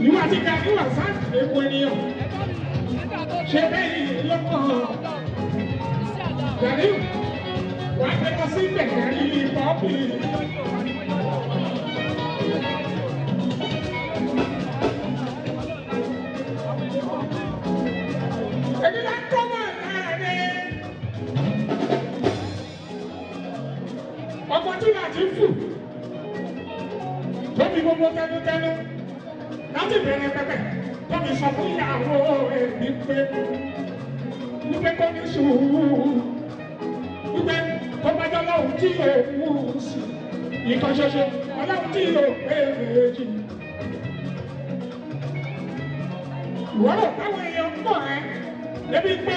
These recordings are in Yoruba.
ìwà tí ká ní wà sáà èkó ènìyàn ṣe bẹ́ẹ̀ lọ́kọ̀ gàdí wà á tẹ́kọ̀ sí gbẹ̀gẹ̀ ní pọ́ọ̀pì. èmi là ń kọ́ mọ́ láàrin ọmọ tí láti fò tóbi gbogbo tẹnutẹnu láti bẹ̀rẹ̀ pẹpẹ tóbi sọ fún ìyàwó èmi pé wípé kó ní sùúrù wípé tó bá jọ lọ́hùn tí òun sì nǹkan ṣoṣo ọlọ́hùn tí yóò pé méjì. ìwọ́rọ̀ táwọn èèyàn ń pọ̀ ẹ́ débi pé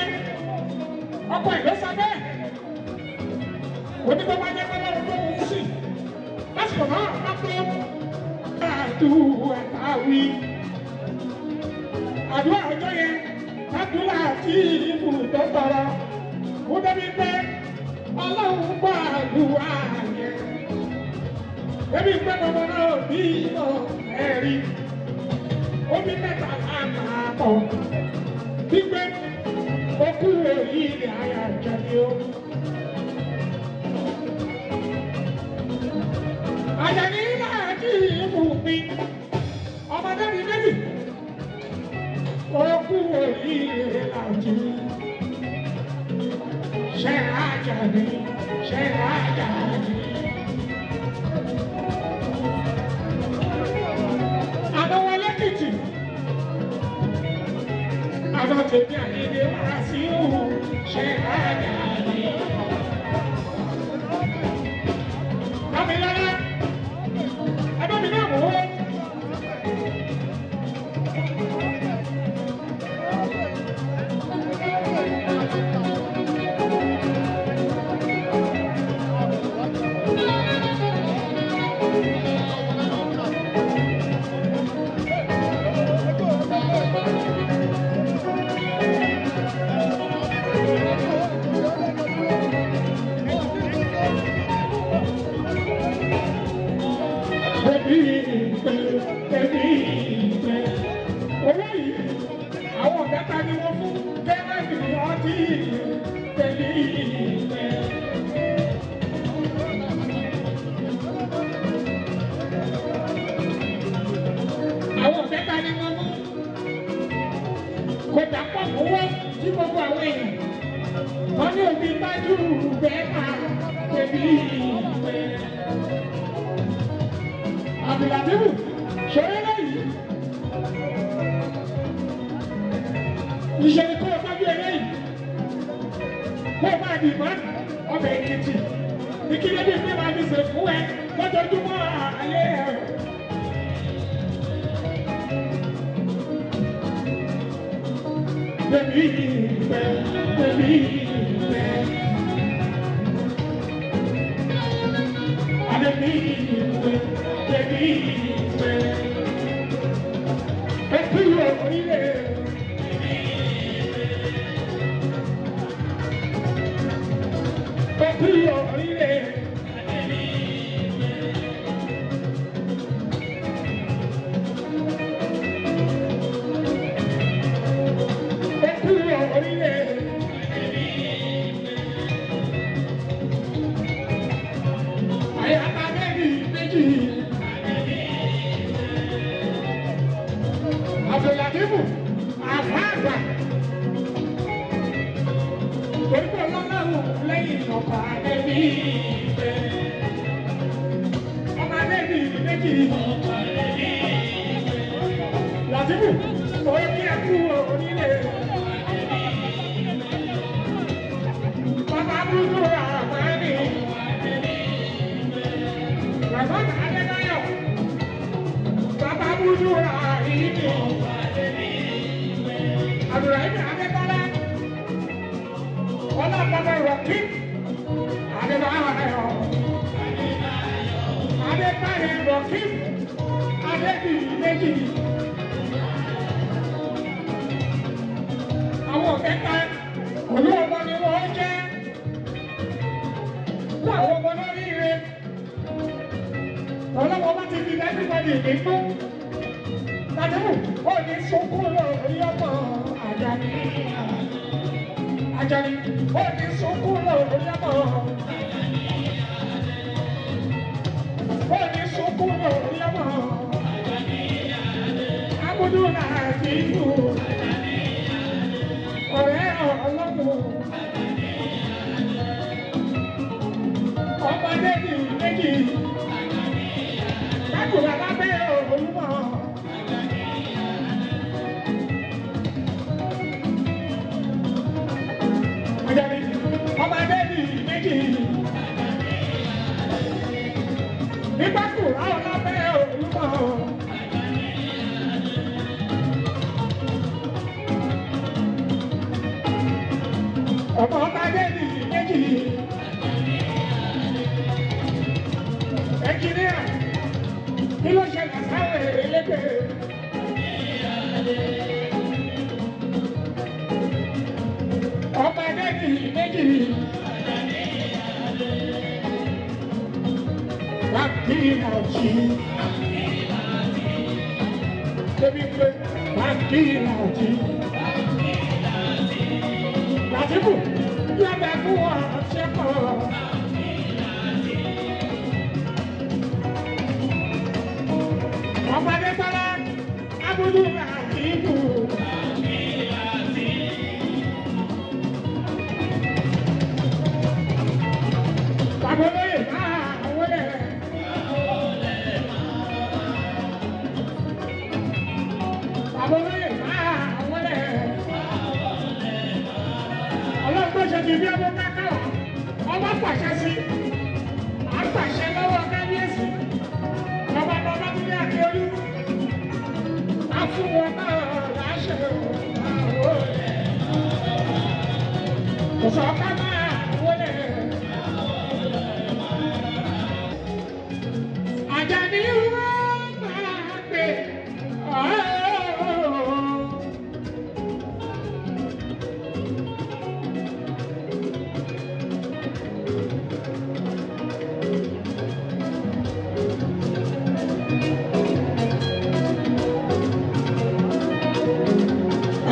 ọkọ̀ ìlọ́sà bẹ́ẹ̀ onígbà bá jẹ́ pé lọ́hùn tó ń sì lásìkò náà bá pé àdúrà táwí àdúrà ọjọ́ yẹn àdúrà tí ìbù tó tọrọ ó débi pé ọlọ́run gbọ́ àdúrà yẹn débi pé bàbá náà bí ìmọ̀ ẹ̀rí omi mẹ́ta láàpọ̀ gbígbé okú èyí ni àyà jẹ̀bi o. àjẹ̀ní náà kí ìbù mi ọmọdé mi méjì okú èyí ni làjú ṣe àjẹ̀ní ṣe àjẹ̀ní. àdánwò lẹ́kìtì àdán tèmi àyèdè wá sí òun ṣe àjẹ̀ní. Bámilọ́lá ẹgbẹ́ mi náà mọ̀ ó. Àwọn ọ̀dẹ́ta ni wọ́n fún gẹ́gẹ́ bí ọtí tẹ̀lé ìfẹ́. Àwọn ọ̀dẹ́ta ni wọ́n mú kò dàpọ̀ owó tí gbogbo àwọn èèyàn wọ́n ní òbí tájú bẹ́ẹ̀ máa tẹ̀lé ìfẹ́. Àbìlàdìbù ṣeré lẹ́yìn. Ìṣèlú kó o bá bí eléyìí kó o bá di ìmọ̀ ọbẹ̀ Èkìtì ní kí lóde pé máa fi ṣe fún ẹ lọ́jọ́júmọ́ ayé ẹ. Bẹ̀bí ìfẹ́ bẹ̀bí ìfẹ́ àdébí ìfẹ́ bẹ̀bí ìfẹ́ ẹ̀kú orílẹ̀. Abdulatifu àfáàgbà orúkọ ọlọ́lọ́run lẹ́yìn ọkọ̀ adébí ìfẹ́ ọmọ adébí méjì Latifu orí kí ẹ kú onílé bàbá dúdú àbáni bàbá Adébáyọ̀ bàbá dúdú àìní. Abdulrahim Adébọ́lá ọlọ́pàá rọ̀kí Adébáyọ̀ Adébáyọ̀ rọ̀kí Adébí méjì. Àwọn kẹta olú ọmọ ni wọ́n jẹ́ fún àwọn ọmọ lórí rẹ̀ ọlọ́wọ́ bá ti fi everybody nínú Àdéhùn ó ní sunkún lórí ọmọ Àjàní. Àjàní ó ní sunkún lórí ọmọ. Ó ní sunkún lórí ọmọ. Abudu láti ìlú. Ọ̀rẹ́ ọlọ́run. Ọmọdé ní méjì. Lákùnrin alábẹ́ olúmọ. Àjàní ọmọdé ní méjì. Nígbàkùnrin alábẹ́ olúmọ. Ọmọ ọmọdé ní méjì. Ẹnjìníà kí ló ṣẹlẹ̀ sáwọn elégbè? Ọmọdé ní méjì. Bàkìlàjì. Débi pé bàkìlàjì. Làtìkù lábẹ́ fún wọn ṣẹ́kọ̀ọ́. Ọmọdé tọ́lá Abudu láti ìlú. Bàbá olóyè máa wọlé. Bàbá olóyè máa wọlé. Ọlọ́run tó ṣe ti bí ọmọ kákàwá, ọmọ pàṣẹ sí, à ń pàṣẹ lọ́wọ́ kábíyèsí, ọba bàbá tó ní Akíolú, á fún wọn náà láṣẹ àwọn kò sọ ká máa wọlé. Àjàní wọ́n máa gbé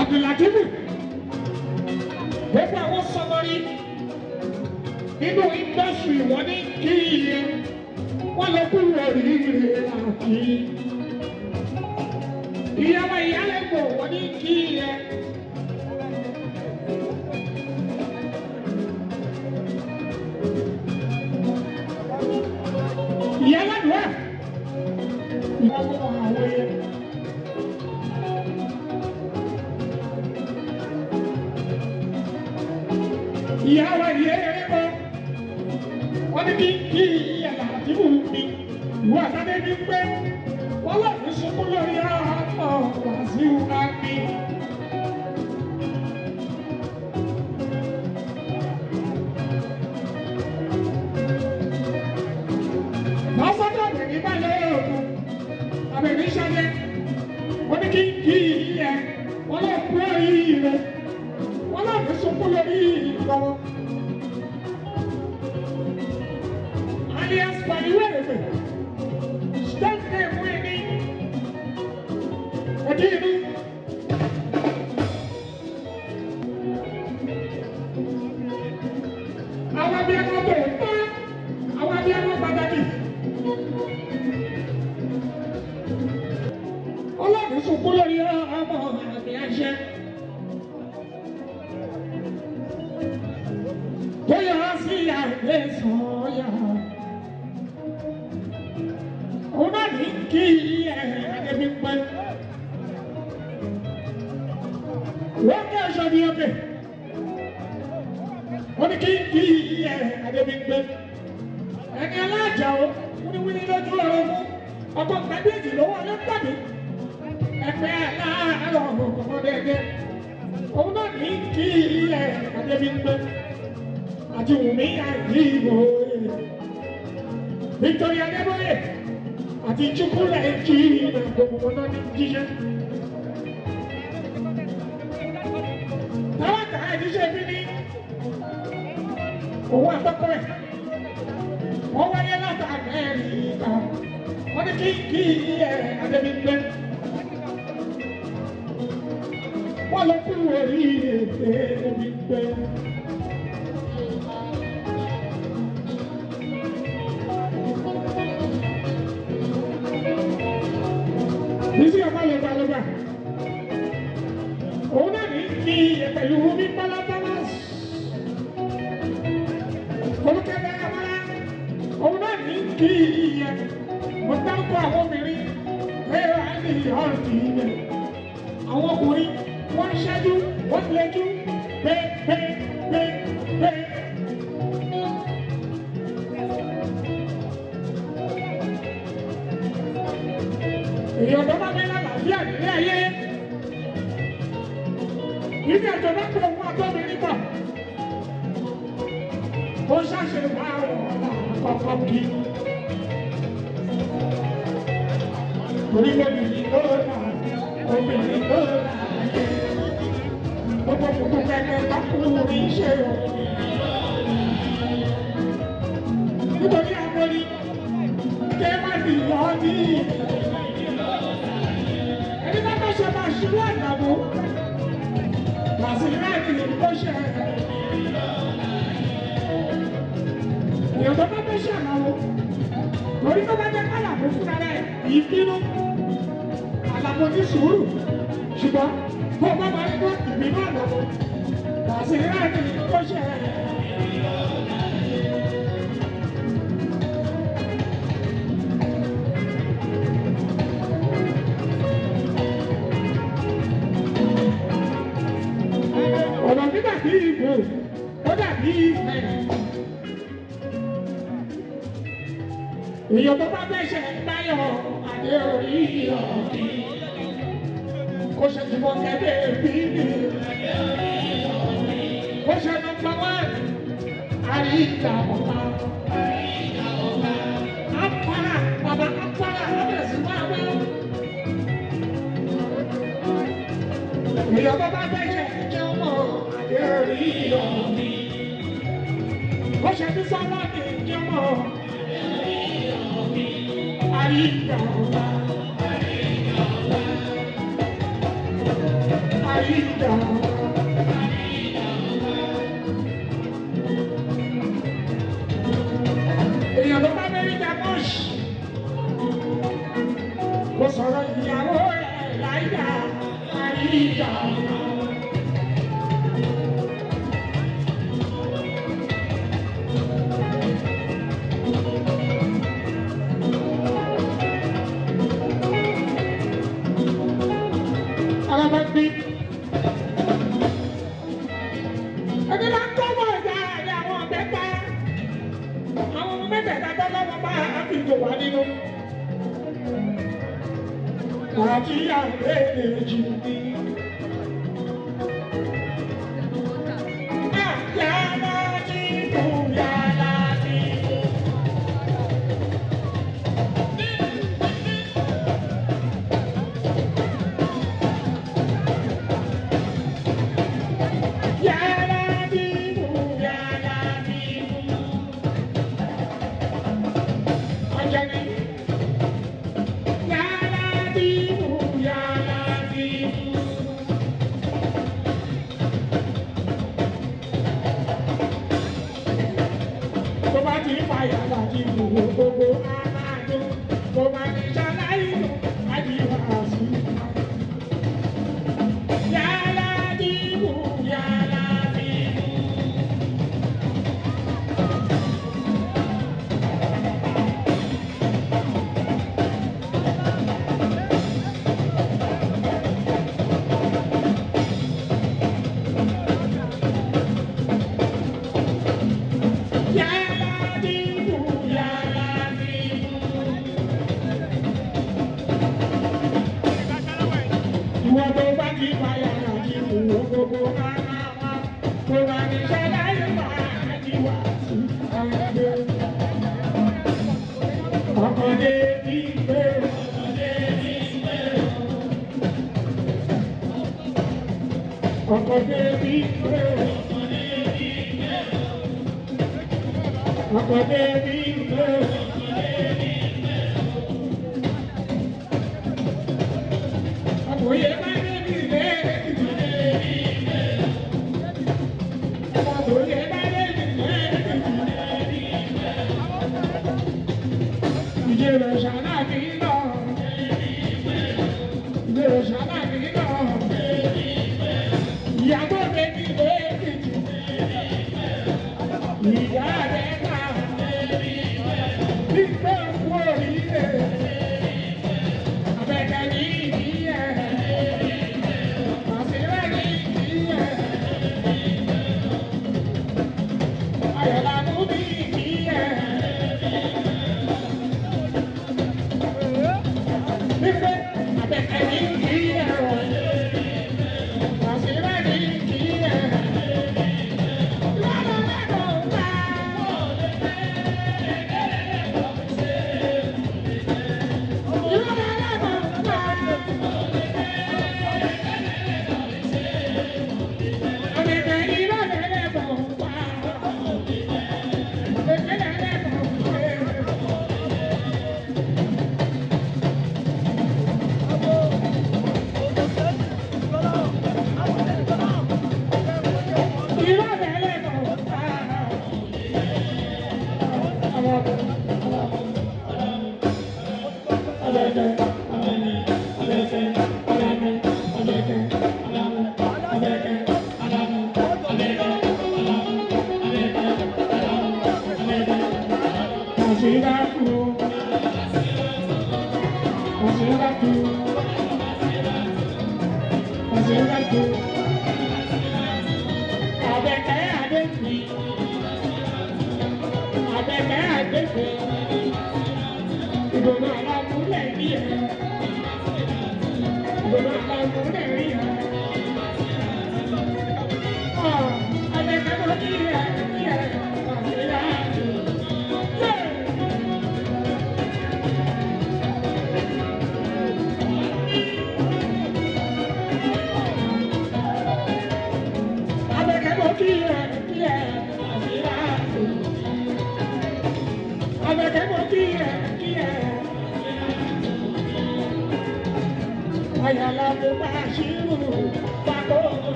Abdulatibu gbogbo àwọn sọmọrí nínú indọ́sírì wọn ní kí iye wọn lọ kú oríire àti ìyàwó ìyálẹ̀gbọ̀ wọn ní kí iye. Ìyálẹ̀gbọ̀ ìyàwó àwọn ẹ̀yẹ. Ìyàwó ìyẹ́rẹ́bọ̀ wọ́n ní kí ìyàlá àdìbò mi ìwọ àtàdé ní pé wọ́n wà ní sunkún lórí ọmọ Wàsíù Àmì. Lọ́sọ́dọ̀ àbẹ̀ní balẹ̀ òògùn àbẹ̀ní ṣẹlẹ̀ wọ́n ní kí ìyẹ́ wọ́n lọ kú orí rẹ̀. Wọ́n náà fi sunkún lórí ìgbọ̀wọ́. Alias Pàdíwẹ̀rẹ̀fẹ̀, state name wẹ̀ ní ọdí inú. Àwọn abiyamọ tó ń bá àwọn abiyamọ pàtàkì. Wọ́n náà fi sunkún lórí ọmọ àmì àṣẹ. Bóyá sí àgbẹ̀ sọ̀yà. Òun náà ní kí ẹ̀ẹ́dẹ́bí pẹ́. Wọ́n kí ẹ̀ṣọ́ ní ọbẹ̀. Wọ́n ní kí ẹ̀ẹ́dẹ́bí pẹ́. Ẹni alájà o, wíníwíní lójú ọ̀rọ̀ mú. Ọkọ̀ gbàdéjì lọ́wọ́ ọlọ́gbàdé. Ẹgbẹ́ aláàárọ̀ ọ̀kọ̀ọ̀dẹ́gẹ́. Òun náà ní kí ẹ̀ẹ́dẹ́bí pẹ́. Àti Wùmí Àdìbò Victoria Adébóyè àti Chukwula Èjì gbogbo náà ní jíṣẹ́. Táwọn kà á jíṣẹ́ bí ní òun àtọ́kọ́ ẹ̀. Wọ́n wáyé láti Amẹ́ríkà. Wọ́n ní kí Adébímpé lọ kú oríire débi pé. Bísí ọmọ lè balùwà. Òun náà ní kí pẹ̀lú omi pálápálá. Olùkẹ́lẹ́ ọmọlá. Òun náà ní kí mo dáńtọ́ àwọn obìnrin. Bẹ́ẹ̀ wá ní ọ̀rùn ìyẹn. Àwọn ọkùnrin wọ́n ń ṣẹ́jú, wọ́n ń lejú. Pé. Èèyàn tó bá fẹ́ lálàáfíà nílé ayé. Ibi àjọ bá pọ̀ fún agbóbìnrin pọ̀. Ó ṣàṣe máa wọ̀ àkọ́kọ́ kí. Orílẹ̀-èdè tó rà, obìnrin tó rà ayé. Gbogbo gbogbo kẹ́kẹ́ bá kú ní iṣẹ́ o. Nítorí àkọ́rí, kẹ́ má di ìyọ́dí. Ẹni bá bá ṣe máa ṣubú àdàbò. Màsíláàdì ló ṣe. Èèyàn tó bá fẹ́ ṣàlàwò. Torí tó bá jẹ́ kálàbò fúnra rẹ̀ ìbínú. Àlàbò ní sùúrù. Ṣùgbọ́n tó bá máa ń gbọ́ ìbínú àlàbò. Màsíláàdì ló ṣe. Ọ̀nà nígbà tí ìbò ó dàbí ìfẹ́. Èèyàn tó bá fẹ́ṣẹ̀ báyọ̀ àdé orí ọ̀bí. Kó ṣe tí wọ́n kẹ́lẹ́ bí mi. Kó ṣe nọ́mbà wán. Àríkà ọ̀la. Apara bàbá apara ọ̀bẹ̀ sí máa wẹ́. Èèyàn tó bá fẹ́ṣẹ̀ jẹ́ ọmọ àdé orí ọ̀bí. Kó ṣe tí sábà ní jẹ́ ọmọ. Àríkà ọ̀la. Àríkà ọ̀la. Èèyàn ló bá bẹ́ẹ̀ ní Jamush. Kò sọ̀rọ̀ ìyàwó ẹ̀ láyà. Àríkà ọ̀la. Ẹni máa ń kọ́ mọ́ ìjà àyà àwọn ọ̀bẹ́ta. Àwọn ọmọ mẹ́tẹ̀ẹ̀ta tó lọ́wọ́ bá àfi ìjò wá nínú. Àti ìyàwó èjì ní. Yàrá ti kú yàrá ti kú. Oye,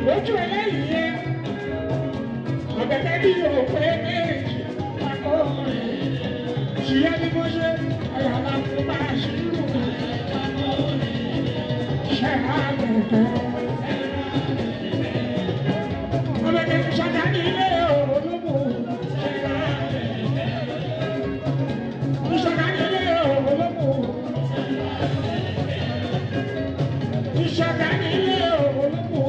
Lójú eléyìí yẹn, ọ̀gẹ̀dẹ̀ bí òpè méjì akọrin. Ṣìyẹ́ ni mo ṣe, àyàlá tó bá ṣírù. Ṣé àgbẹ̀tẹ̀? Ọ̀gẹ̀dẹ̀ ṣàdá ní ilé olóko. Ṣé àgbẹ̀tẹ̀? Ṣàdá ní ilé olóko. Ṣàdá ní ilé olóko.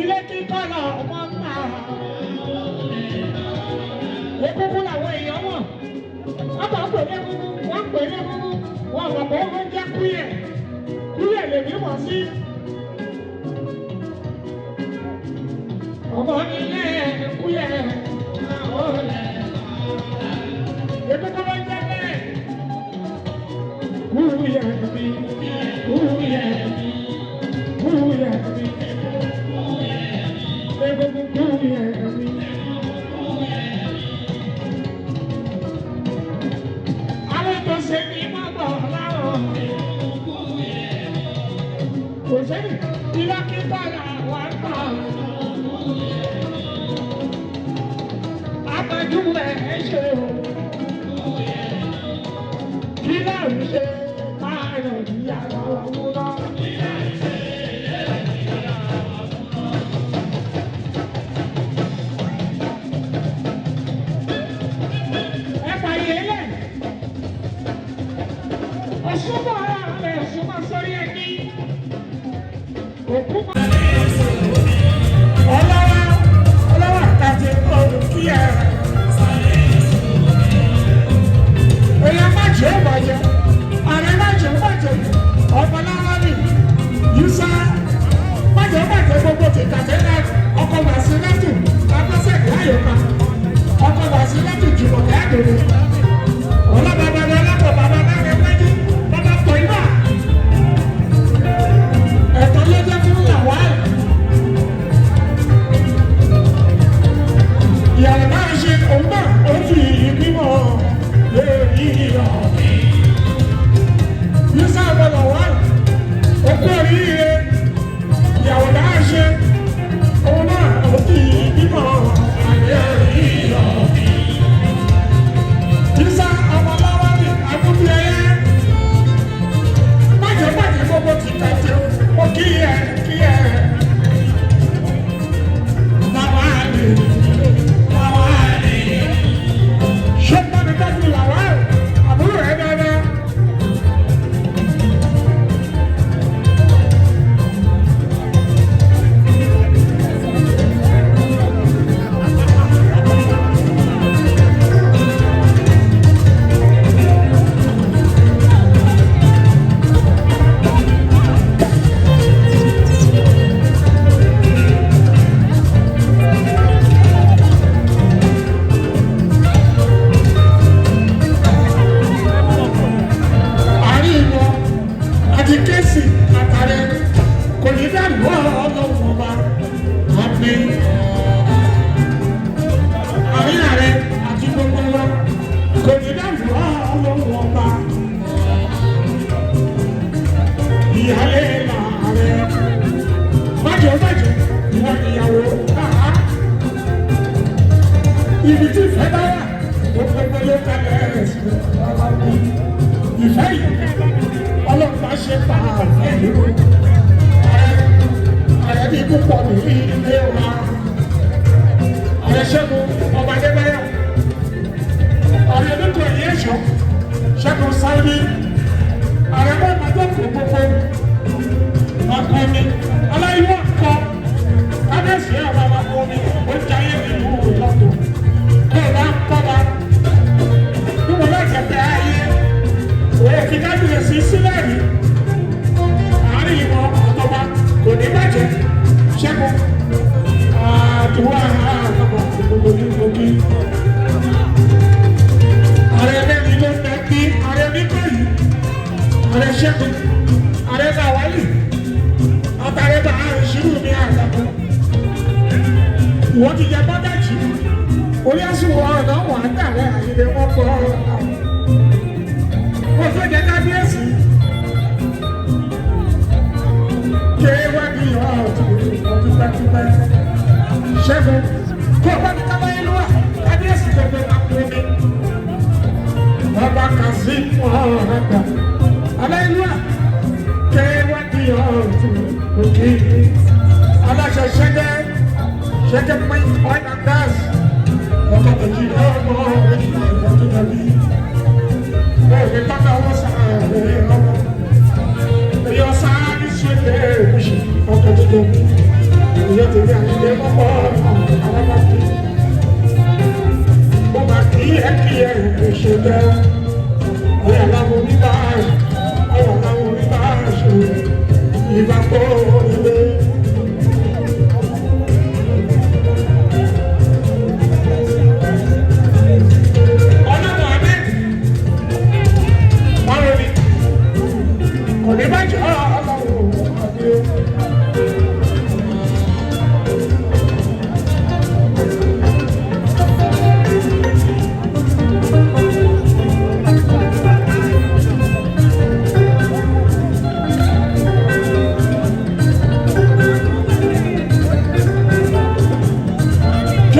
Ilé kíkọ́ lọ wọ́n pa. Egungun làwọn èèyàn mọ̀. Wọ́n bá pè ní egungun, wọ́n pè ní egungun. Wọ́n mọ̀ pé wọ́n jẹ́ kúyẹ̀. Kúyẹ̀ lèmi mọ̀ sí. Ọmọ nílé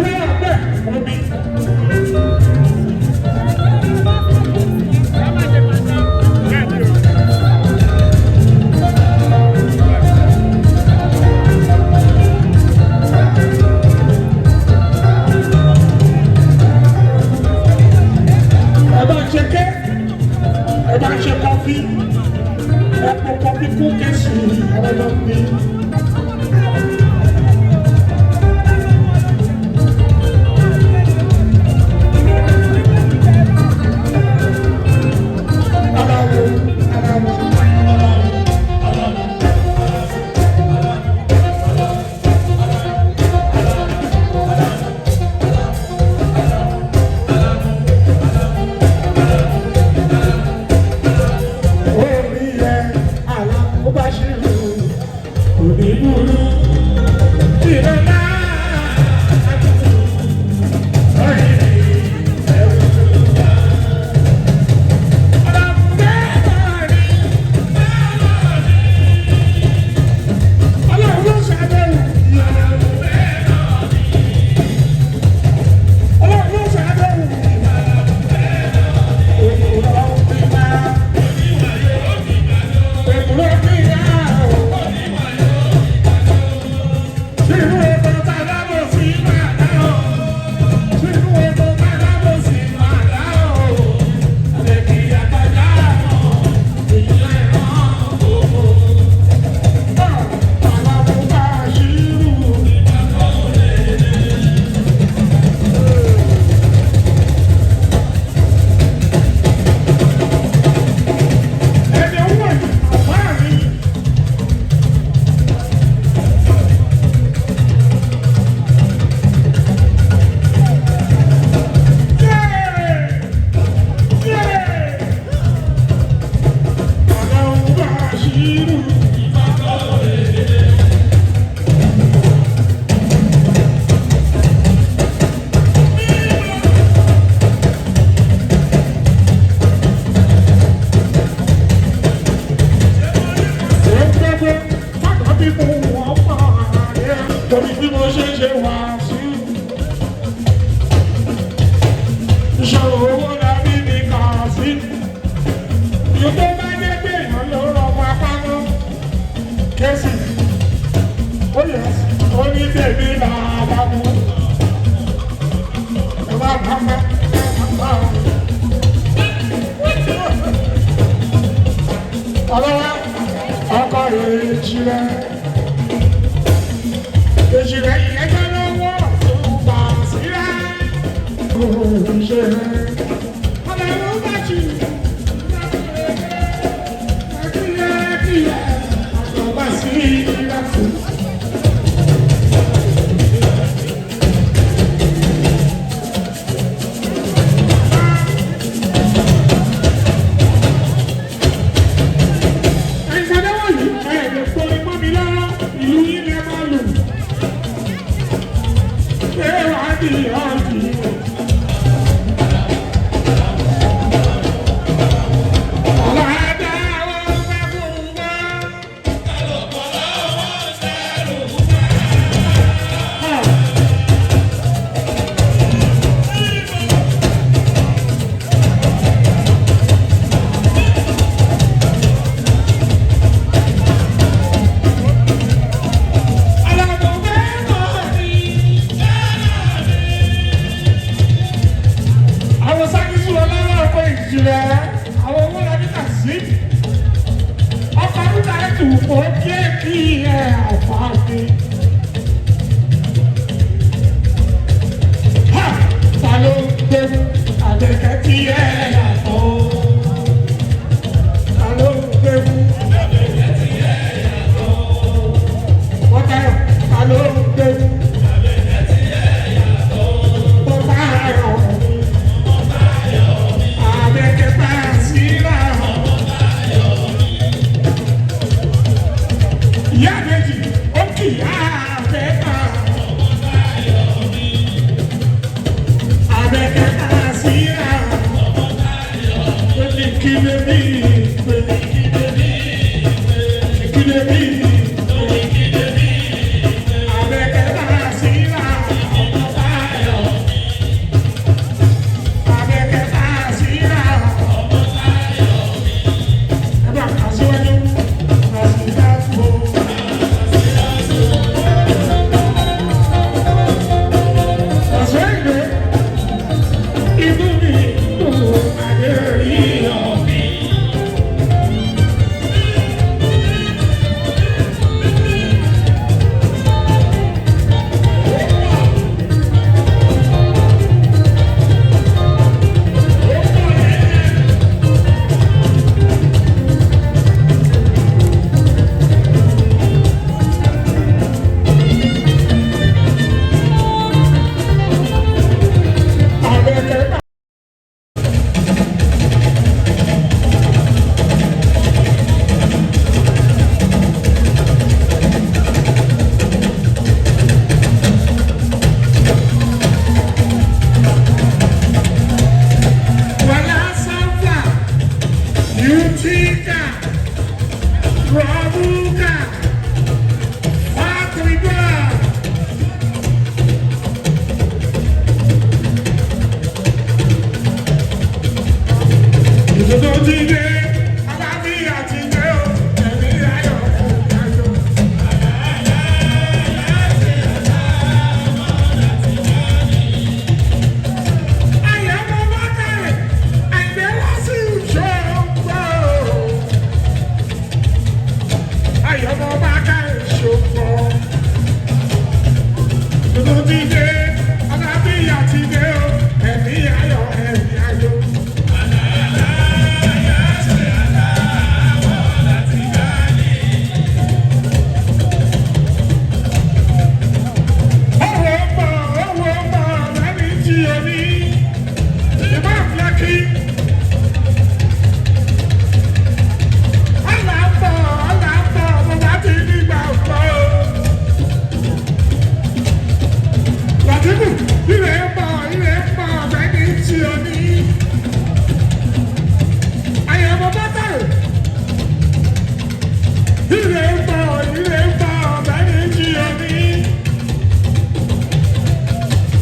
bá wà bẹ́ẹ̀ omi.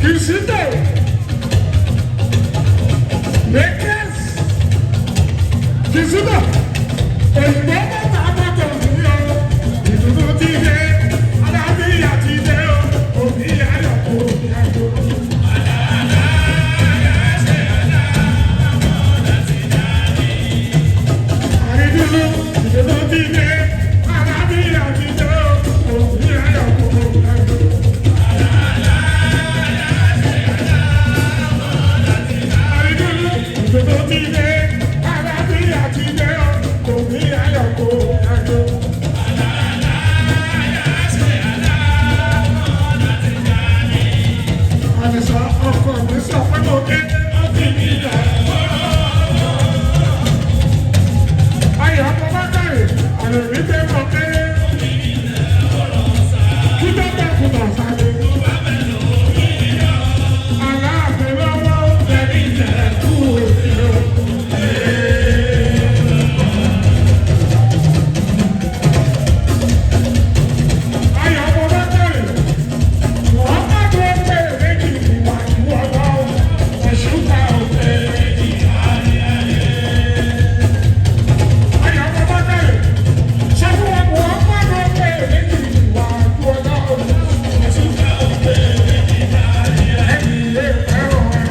Kìsìtò. Lakers. Kìsìtò. Òyìnbó mọ́ta mọ́tò ní o. Ìdùnnú ti dé. Alábíyá ti dé o. Òbí ayọ̀ kò ní àjò. Ìdùnnú ti dé. Alábíyá ti dé o. Òbí ayọ̀ kò ní àjò. Ìdùnnú ti dé. Alábíyá ti dé o. Òbí ayọ̀ kò ní àjò. Àdìsá ọkọ mi sọ pé mo dé ọtí mi lọ. Ayọ̀ ọmọ bá kárẹ̀, àlè mi dé mọ̀ pé kí tó bá kùtà sáré. Aláàfin lọ́wọ́ ẹni tẹ̀ kú òfin o. Ayọ̀ ọmọ bá kárẹ̀, wọ́n bá tó pé méjì ìwà ìwọ̀ lọ́wọ́ ẹ̀ṣúta òfin. Ayọ̀ ọmọ bá kárẹ̀, sọ fún wọn wọ́n bá tó pé méjì ìwà ìwọ̀ lọ́wọ́ ẹ̀ṣúta òfin. Ẹ̀mí ilé ẹ̀rọ ẹ̀.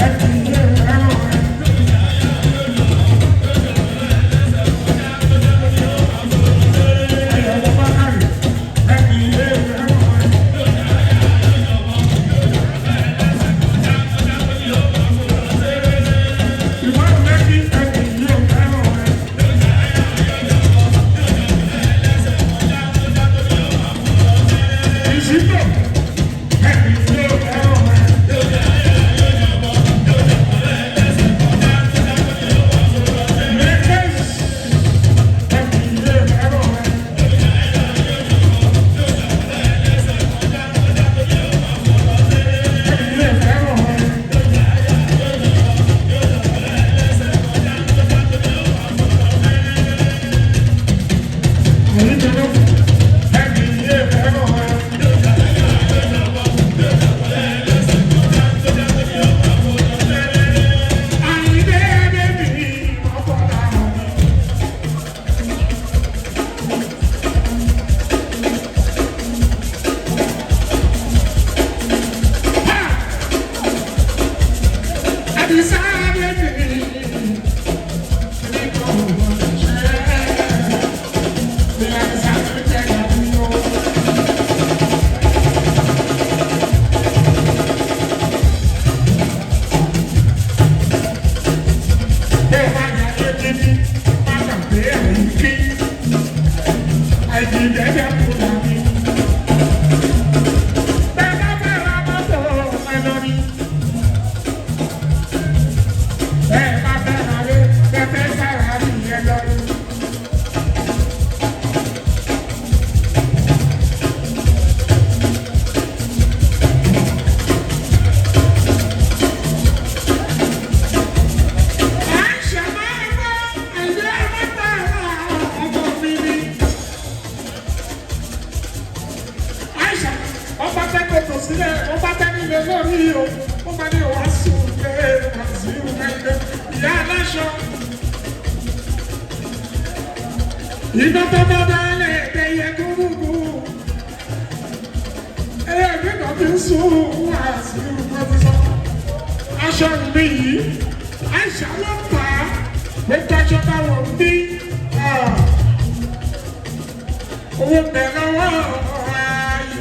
Ẹ̀mí ilé ẹ̀rọ ẹ̀. Ayọ̀ ọmọ bá kárẹ̀, ẹ̀mí ilé ẹ̀rọ ẹ̀. Ìwọ́n lẹ́bí ẹ̀mí ilé ẹ̀rọ ẹ̀. Ìṣítò ẹ̀mí ilé ẹ̀rọ ẹ̀. Lakers ẹ̀mí ilé ẹ̀rọ ẹ̀. Ẹ̀mí ilé ẹ̀rọ ẹ̀. Àyíjọ́lọ́ ẹ̀mí ilé ẹ̀rọ ẹ̀. Àyíndé bébì ọ̀bọ̀là mi. Àdìsá bébì ní kò wọ́n ṣe bí àdìsá tó jẹ́ ìyàwó. Bó bá yà é títí, má gbàgbé ẹ̀yìn kí. Àìjìdẹ́jẹ́ kò dàbí. Bẹ́ẹ̀ bá fẹ́ ra mọ́tò ẹ lórí. Bẹ́ẹ̀ bá fẹ́ ra lé, bẹ́ẹ̀ fẹ́ sára rí ẹ lórí. Àìṣà máa ń gbọ́ ẹ̀yẹ mọ́tò ọmọ mi ni. Àìṣà ọba tẹ́kọ̀ọ́ tó sílẹ̀ ọba tẹ́nílẹ̀ lórí o ó máa ní wàásù lé wàásù lẹ́gbẹ́ ìyá aláṣọ. Iná tó bá dálẹ̀ ẹ̀dẹ̀yẹ gúrúgú ẹ̀yẹ gbẹ́gbẹ́ fi ń sùn wàásù lọ́fíìsọ́. Aṣọ mi yìí Àìṣà ló fà á gbogbo aṣọ táwọn ń bí owó bẹ̀ lọ́wọ́ ayé.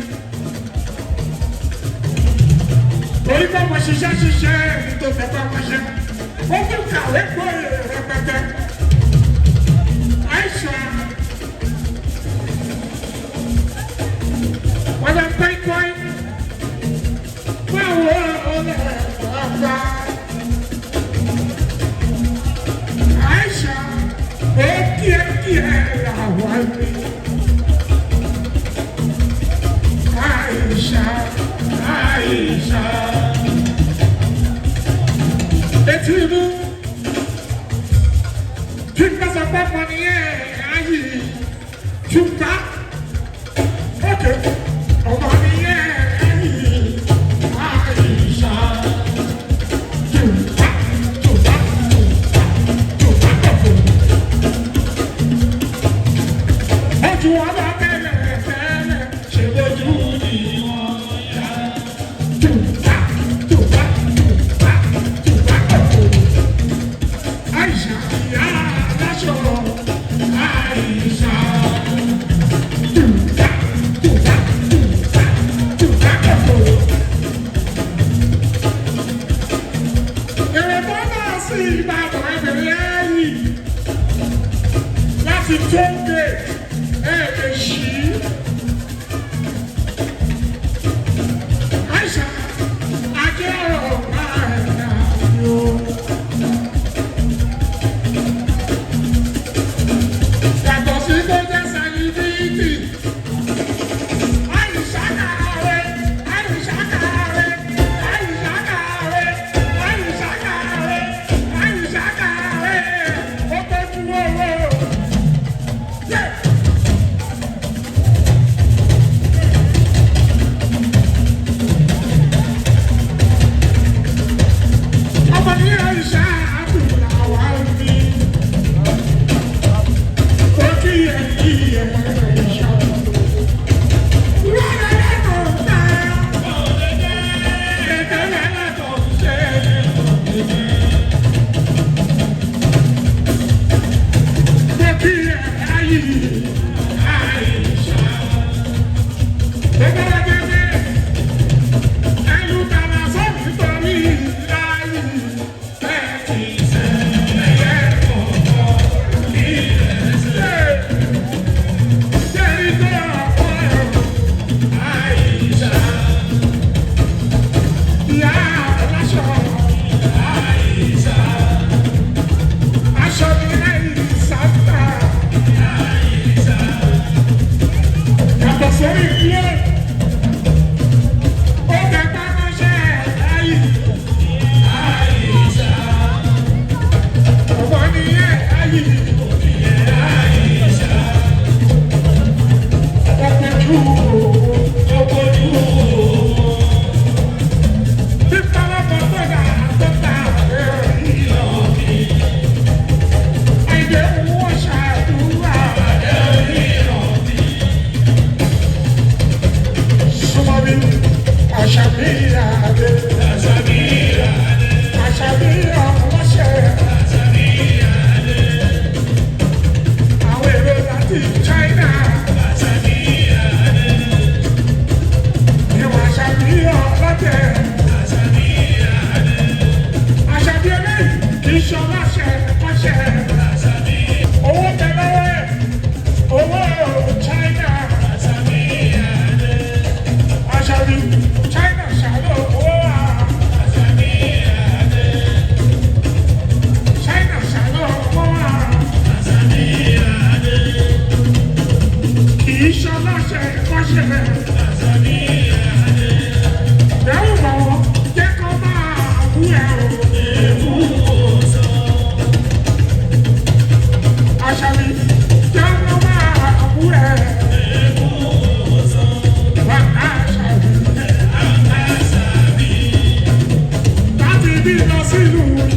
Torí pé mo ṣiṣẹ́ ní tó fẹ́ bá wọn ṣe. Ó tún kàwé gbóyè rẹpẹtẹ. Àìṣà wọ́n lọ pẹ́ẹ́pẹ́ẹ́ báwo ọ̀rẹ́ ọ̀gá. Àìṣà ó kíákíá làwọn ẹbí. Àìṣà. Etí inú kí n bá sọ pé mo ní ẹ̀ ayé. tí wọ́n bá tẹ́lẹ̀ tẹ́lẹ̀ ṣe lójú ni wọ́n yá. Tùbá tùbá tùbá tùbá kọ̀kọ̀. Àìsà ìyá aláṣọ àìsà. Tùbá tùbá tùbá tùbá kọ̀kọ̀. Èrè tó náà sí Ìbàdàn ẹgbẹ̀rún ẹ̀yìn láti tó ń gbé ẹ̀ẹ́dẹ̀ṣí. Àìsà ajé ọ̀rọ̀ máa ń yá yó. Yàtọ̀ sí tó jẹ́ sẹ́líbírìtì. Àìsà kàwé, àìsà kàwé, àìsà kàwé, àìsà kàwé, àìsà kàwé. Ó tọ́jú owó.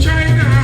China.